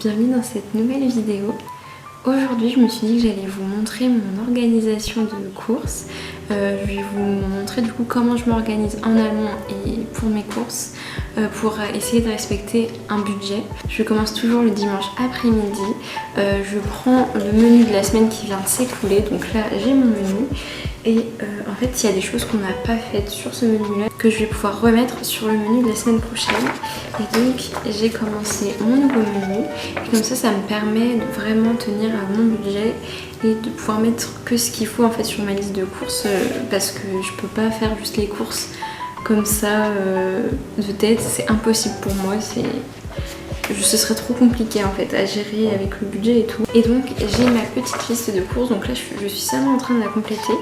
bienvenue dans cette nouvelle vidéo. Aujourd'hui je me suis dit que j'allais vous montrer mon organisation de courses. Je vais vous montrer du coup comment je m'organise en allemand et pour mes courses pour essayer de respecter un budget. Je commence toujours le dimanche après-midi. Je prends le menu de la semaine qui vient de s'écouler, donc là j'ai mon menu. Et en fait il y a des choses qu'on n'a pas faites sur ce menu là que je vais pouvoir remettre sur le menu de la semaine prochaine. Et donc j'ai commencé mon nouveau menu et comme ça me permet de vraiment tenir à mon budget et de pouvoir mettre que ce qu'il faut en fait sur ma liste de courses parce que je peux pas faire juste les courses comme ça de tête, c'est impossible pour moi, ce serait trop compliqué en fait à gérer avec le budget et tout. Et donc j'ai ma petite liste de courses, donc là je suis seulement en train de la compléter.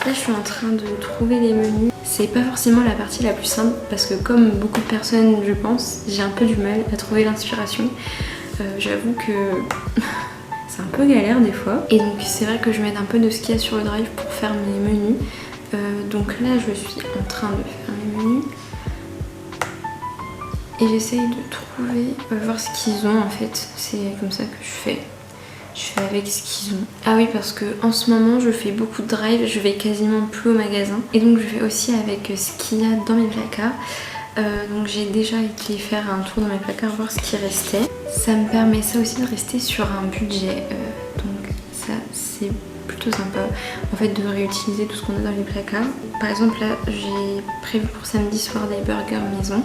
Là je suis en train de trouver les menus. C'est pas forcément la partie la plus simple parce que comme beaucoup de personnes je pense, j'ai un peu du mal à trouver l'inspiration. J'avoue que c'est un peu galère des fois. Et donc c'est vrai que je m'aide un peu de ce qu'il y a sur le drive pour faire mes menus. Donc là je suis en train de faire mes menus. Et j'essaye de trouver, voir ce qu'ils ont en fait, c'est comme ça que je fais avec ce qu'ils ont. Ah oui, parce que en ce moment je fais beaucoup de drive, je vais quasiment plus au magasin. Et donc je fais aussi avec ce qu'il y a dans mes placards. Donc j'ai déjà été faire un tour dans mes placards, voir ce qui restait. Ça me permet ça aussi de rester sur un budget, donc ça c'est plutôt sympa en fait de réutiliser tout ce qu'on a dans les placards. Par exemple là j'ai prévu pour samedi soir des burgers maison.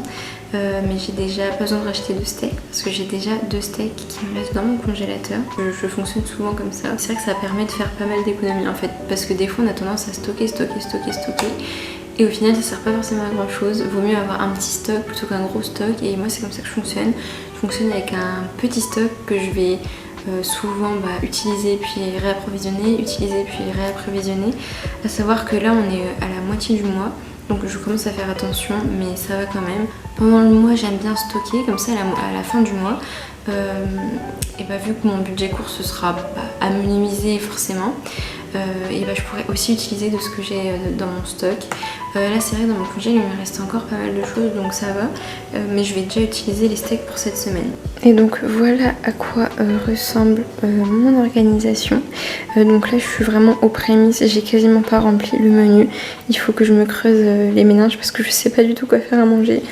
Mais j'ai déjà pas besoin de racheter de steak parce que j'ai déjà 2 steaks qui me restent dans mon congélateur. Je fonctionne souvent comme ça. C'est vrai que ça permet de faire pas mal d'économies en fait parce que des fois on a tendance à stocker et au final ça sert pas forcément à grand chose. Vaut mieux avoir un petit stock plutôt qu'un gros stock et moi c'est comme ça que je fonctionne. Je fonctionne avec un petit stock que je vais souvent utiliser puis réapprovisionner, utiliser puis réapprovisionner. À savoir que là on est à la moitié du mois. Donc je commence à faire attention, mais ça va quand même. Pendant le mois, j'aime bien stocker, comme ça à la fin du mois. Et vu que mon budget course ce sera à minimiser forcément, et je pourrais aussi utiliser de ce que j'ai dans mon stock. Là c'est vrai que dans mon congé il me reste encore pas mal de choses donc ça va, mais je vais déjà utiliser les steaks pour cette semaine. Et donc voilà à quoi ressemble mon organisation. Donc là je suis vraiment aux prémices, j'ai quasiment pas rempli le menu. Il faut que je me creuse les méninges parce que je sais pas du tout quoi faire à manger.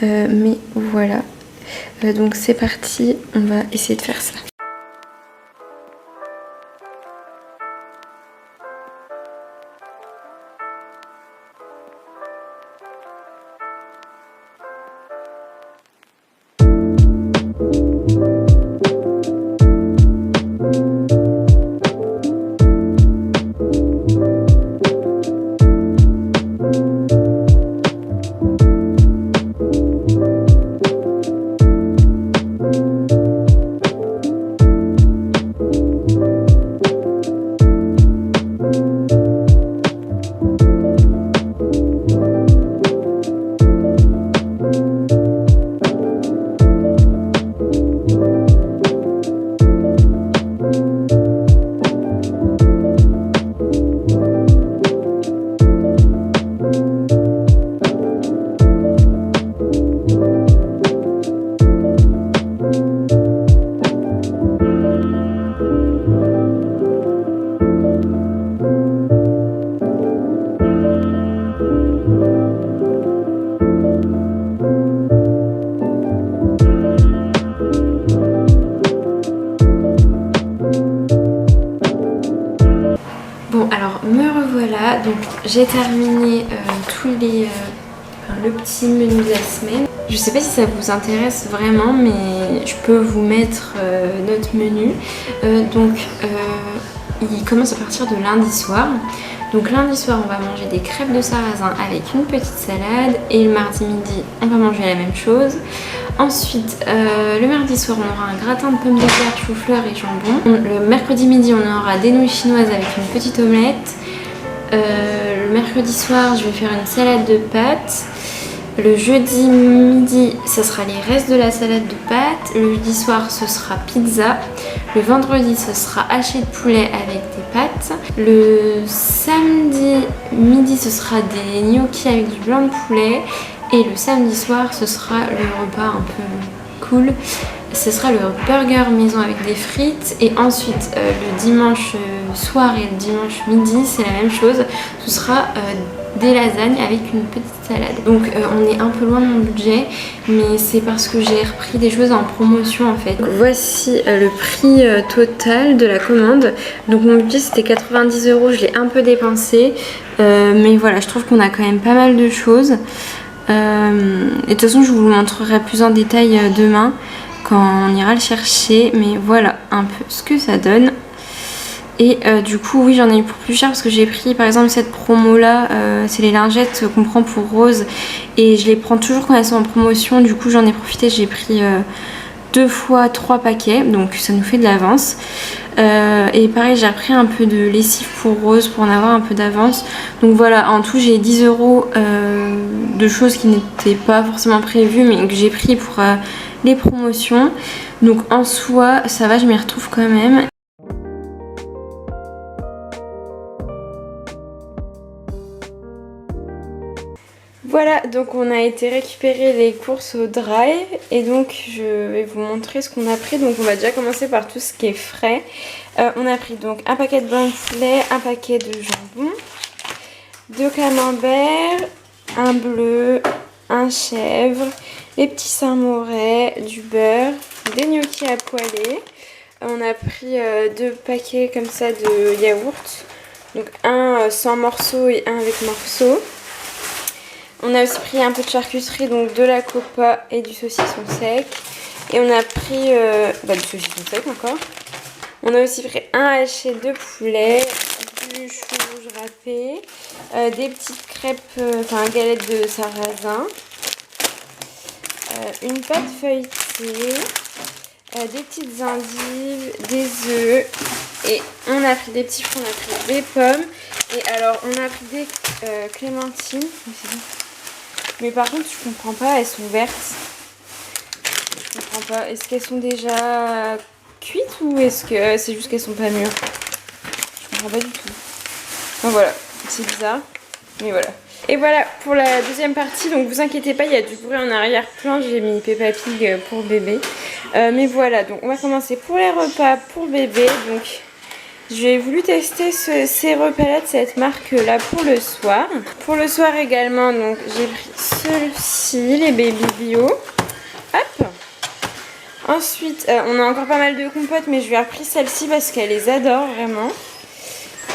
Mais voilà. Donc c'est parti, on va essayer de faire ça. Donc j'ai terminé le petit menu de la semaine. Je sais pas si ça vous intéresse vraiment, mais je peux vous mettre notre menu. Il commence à partir de lundi soir. Donc lundi soir on va manger des crêpes de sarrasin avec une petite salade et le mardi midi on va manger la même chose. Ensuite le mardi soir on aura un gratin de pommes de terre, chou-fleur et jambon. Le mercredi midi on aura des nouilles chinoises avec une petite omelette. Le mercredi soir je vais faire une salade de pâtes. Le jeudi midi ça sera les restes de la salade de pâtes. Le jeudi soir ce sera pizza. Le vendredi ce sera haché de poulet avec des pâtes. Le samedi midi ce sera des gnocchis avec du blanc de poulet. Et le samedi soir ce sera le repas un peu cool ce sera le burger maison avec des frites. Et ensuite, le dimanche soir et le dimanche midi, c'est la même chose. Ce sera des lasagnes avec une petite salade. Donc on est un peu loin de mon budget, mais c'est parce que j'ai repris des choses en promotion en fait. Donc, voici le prix total de la commande. Donc mon budget c'était 90 €, je l'ai un peu dépensé. Mais voilà, je trouve qu'on a quand même pas mal de choses. Et de toute façon je vous le montrerai plus en détail demain quand on ira le chercher. Mais voilà un peu ce que ça donne. Et du coup oui, j'en ai eu pour plus cher parce que j'ai pris par exemple cette promo là, c'est les lingettes qu'on prend pour Rose et je les prends toujours quand elles sont en promotion. Du coup j'en ai profité, j'ai pris 2 fois 3 paquets, donc ça nous fait de l'avance. Et pareil, j'ai repris un peu de lessive pour Rose pour en avoir un peu d'avance. Donc voilà, en tout j'ai 10 € de choses qui n'étaient pas forcément prévues mais que j'ai pris pour les promotions. Donc en soi ça va, je m'y retrouve quand même. Voilà, donc on a été récupérer les courses au drive et donc je vais vous montrer ce qu'on a pris. Donc on va déjà commencer par tout ce qui est frais. On a pris donc un paquet de blanc de poulet, un paquet de jambon, 2 camemberts, un bleu, un chèvre, les petits saint-morais, du beurre, des gnocchis à poêler. On a pris 2 paquets comme ça de yaourt, donc un sans morceaux et un avec morceaux. On a aussi pris un peu de charcuterie, donc de la copa et du saucisson sec. Et on a pris du saucisson sec encore. On a aussi pris un haché de poulet, du chou rouge râpé, des petites crêpes, galettes de sarrasin, une pâte feuilletée, des petites endives, des œufs. Et on a pris des petits fruits, on a pris des pommes. Et alors on a pris des clémentines. Mais par contre, je comprends pas, elles sont vertes. Je comprends pas. Est-ce qu'elles sont déjà cuites ou est-ce que c'est juste qu'elles sont pas mûres? Je comprends pas du tout. Donc voilà, c'est bizarre. Mais voilà. Et voilà pour la deuxième partie. Donc vous inquiétez pas, il y a du bruit en arrière-plan. J'ai mis Peppa Pig pour bébé. Mais voilà, donc on va commencer pour les repas pour bébé. Donc j'ai voulu tester ces repas-là de cette marque-là pour le soir. Pour le soir également, donc j'ai pris ceux-ci, les Baby Bio. Hop. Ensuite, on a encore pas mal de compotes, mais je lui ai repris celle-ci parce qu'elle les adore vraiment.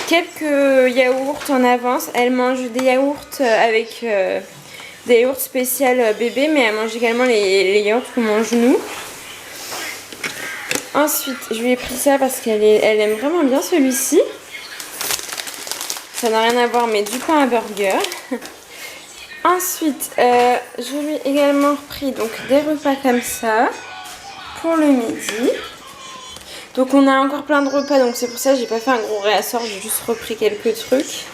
Quelques yaourts en avance. Elle mange des yaourts avec des yaourts spéciales bébé, mais elle mange également les yaourts qu'on mange nous. Ensuite, je lui ai pris ça parce qu'elle aime vraiment bien celui-ci. Ça n'a rien à voir, mais du pain à burger. Ensuite, je lui ai également repris donc, des repas comme ça pour le midi. Donc on a encore plein de repas, donc c'est pour ça que j'ai pas fait un gros réassort, j'ai juste repris quelques trucs.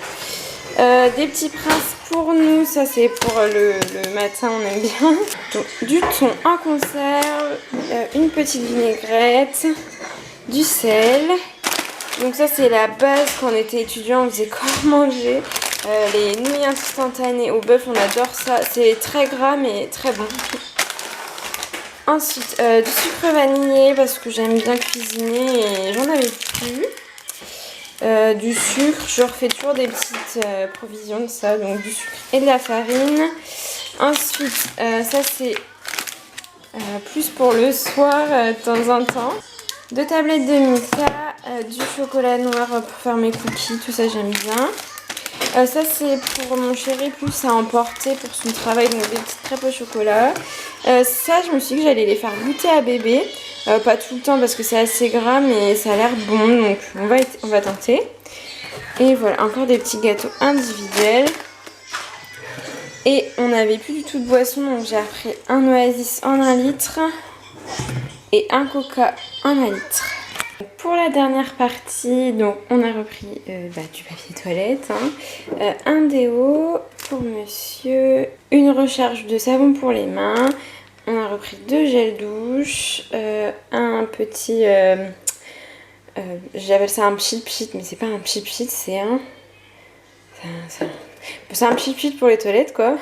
Des petits princes pour nous, ça c'est pour le matin, on aime bien. Donc, du thon en conserve, une petite vinaigrette, du sel. Donc ça c'est la base, quand on était étudiant on faisait quoi manger. Les nouilles instantanées au bœuf, on adore ça, c'est très gras mais très bon. Ensuite du sucre vanillé parce que j'aime bien cuisiner et j'en avais plus. Du sucre, je refais toujours des petites provisions de ça, donc du sucre et de la farine. Ensuite, ça c'est plus pour le soir de temps en temps. 2 tablettes de Milka, du chocolat noir pour faire mes cookies, tout ça j'aime bien. Ça c'est pour mon chéri, plus à emporter pour son travail, donc des petites crêpes au chocolat. Ça je me suis dit que j'allais les faire goûter à bébé. Pas tout le temps parce que c'est assez gras mais ça a l'air bon, donc on va tenter. Et voilà, encore des petits gâteaux individuels. Et on n'avait plus du tout de boisson, donc j'ai repris un Oasis en 1 litre et un Coca en 1 litre. Pour la dernière partie, donc on a repris du papier toilette, un déo pour monsieur, une recharge de savon pour les mains. On a repris 2 gels douche, un petit, j'appelle ça un pchit-pchit, mais c'est pas un pchit-pchit, c'est un pchit-pchit pour les toilettes quoi.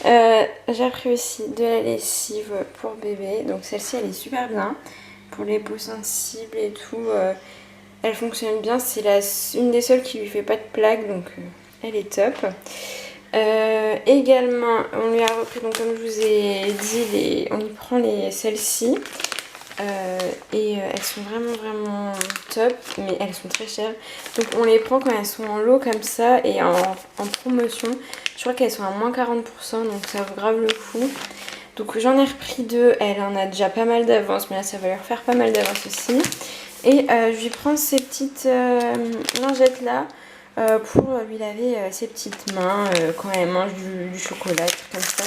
J'ai pris aussi de la lessive pour bébé. Donc celle-ci elle est super bien. Pour les peaux sensibles et tout. Elle fonctionne bien. C'est une des seules qui lui fait pas de plaques. Donc elle est top. Également on lui a repris, donc comme je vous ai dit, on y prend celles-ci. Elles sont vraiment top, mais elles sont très chères, donc on les prend quand elles sont en lot comme ça et en promotion. Je crois qu'elles sont à moins 40%, donc ça vaut grave le coup. Donc j'en ai repris 2, elle en a déjà pas mal d'avance, mais là ça va lui refaire pas mal d'avance aussi. Et je vais prendre ces petites lingettes là pour lui laver ses petites mains quand elle mange du chocolat, comme ça.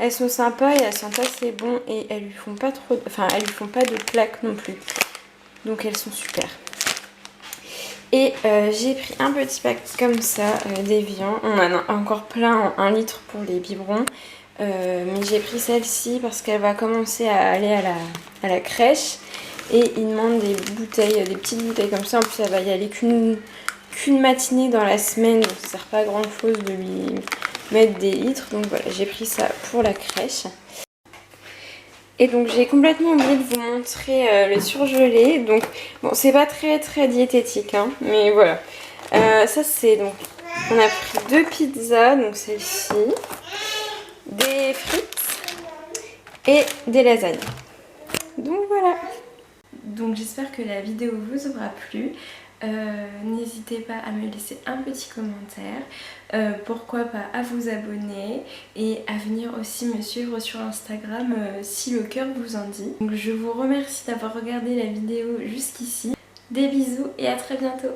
Elles sont sympas et elles sentent assez bon et elles lui font pas trop, elles lui font pas de plaques non plus. Donc elles sont super. Et j'ai pris un petit pack comme ça d'Evian. On en a encore plein en 1 litre pour les biberons. Mais j'ai pris celle-ci parce qu'elle va commencer à aller à la crèche. Et il demande des bouteilles, des petites bouteilles comme ça. En plus elle va y aller qu'une matinée dans la semaine. Donc ça sert pas à grand chose de lui mettre des litres. Donc voilà, j'ai pris ça pour la crèche. Et donc j'ai complètement oublié de vous montrer le surgelé. Donc bon, c'est pas très diététique, hein, mais voilà. Ça c'est donc, on a pris 2 pizzas, donc celle-ci, des frites et des lasagnes. Donc voilà. Donc j'espère que la vidéo vous aura plu. N'hésitez pas à me laisser un petit commentaire, pourquoi pas à vous abonner et à venir aussi me suivre sur Instagram si le cœur vous en dit. Donc je vous remercie d'avoir regardé la vidéo jusqu'ici. Des bisous et à très bientôt.